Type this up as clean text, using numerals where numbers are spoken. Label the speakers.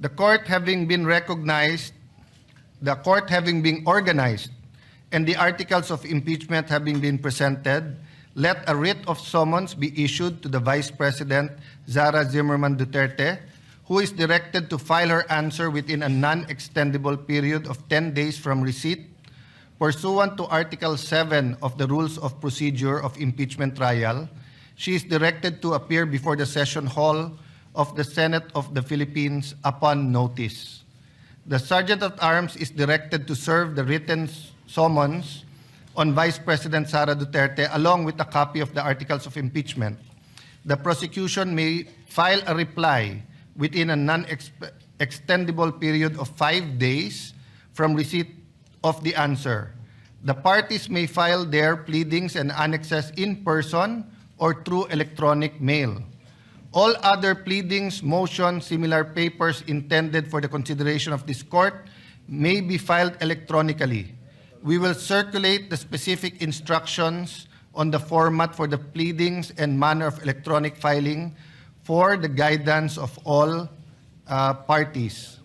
Speaker 1: The court having been organized, and the articles of impeachment having been presented, let a writ of summons be issued to the Vice President, Zara Zimmerman Duterte, who is directed to file her answer within a non-extendable period of 10 days from receipt, pursuant to Article 7 of the Rules of Procedure of Impeachment Trial. She is directed to appear before the Session Hall of the Senate of the Philippines upon notice. The Sergeant at Arms is directed to serve the written summons on Vice President Sara Duterte along with a copy of the articles of impeachment. The prosecution may file a reply within a non-extendable period of 5 days from receipt of the answer. The parties may file their pleadings and annexes in person or through electronic mail. All other pleadings, motions, similar papers intended for the consideration of this court may be filed electronically. We will circulate the specific instructions on the format for the pleadings and manner of electronic filing for the guidance of all parties.